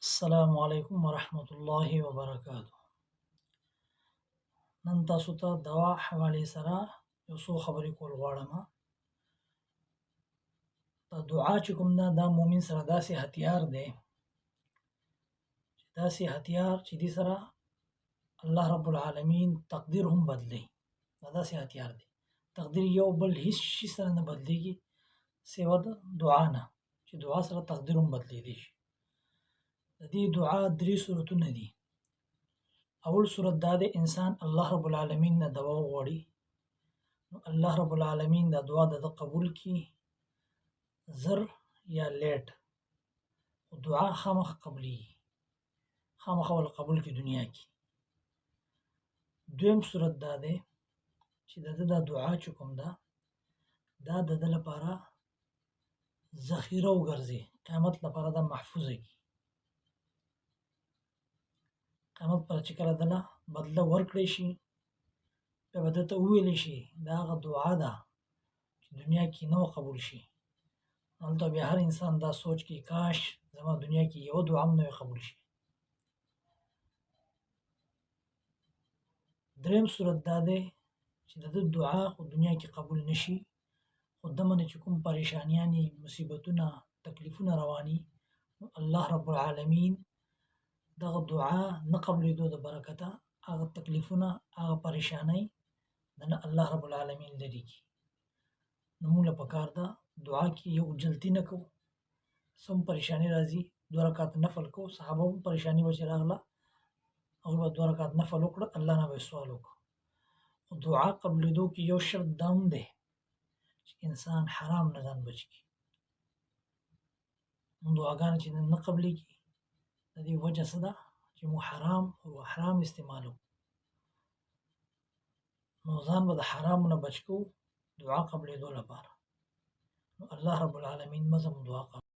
السلام علیکم ورحمة الله وبرکاته. نن تاسو ته دوا حوالې سره یو څو خبرې کول غواړم. دا دعا چې کوم ده دا مؤمن سره داسې هتیار دی چې دې سره الله رب العالمین تقدیر هم بدلی. دا داسې هتیار دی. تقدیر یو بل هیڅ شي سره نه بدلیږي سوا د دعا نه، چې دعا سره تقدیر هم بدلیدلی شي. د دې دعا درې صورتونه دي. اول صورت دا د انسان الله رب العالمین نه دوا وغواړي، نو الله رب العالمین دا دعا د قبول کی زر یا لیټ، خو دعا خامخ قبلی، خامخ ول قبول کی دنیا کی. دویم صورت دا ده چې دا دعا چې کوم ده دا د لپاره ذخیره وګرځي، قیامت لپاره دا محفوظه کی. قیامت پر چې کله دله بدله ورکړی شي بیا به درته وویلی شي دا هغه دعا ده چې دنیا کې نه قبول شي. هلته بیا هر انسان دا سوچ کې کاش زما دنیا کې یو دعا هم نه قبول شي. دریم صورت دا ده چې د دعا خو دنیا کې قبول نشي، خو دمنه چې کوم پریشانیانی، مصیبتونه، تکلیفونه رواني، الله رب العالمین دغه دعا نه قبلېدو د برکته هغه تکلیفونه، هغه پریشانی د الله رب العالمین لري کی. نو موږ له پکار ده دعا کې یو جلتی نه کو. سم پریشانی راځي 2 رکعات نفل کو. صحابه هم پریشانی وجه راغله او به 2 رکعات نفل وکړه، الله نه به سوال وکړه. خو دعا قبلېدو کې یو شرط دام ده چې انسان حرام نه ځان بچ کی. دعاګانې چې نه قبلېږي د دې وجه څه ده چې مو حرام استعمالو، نو ځان به د حرامو نه بچ کو دعا قبلېدو لپاره. نو الله رب العالمین مزم دعا قبول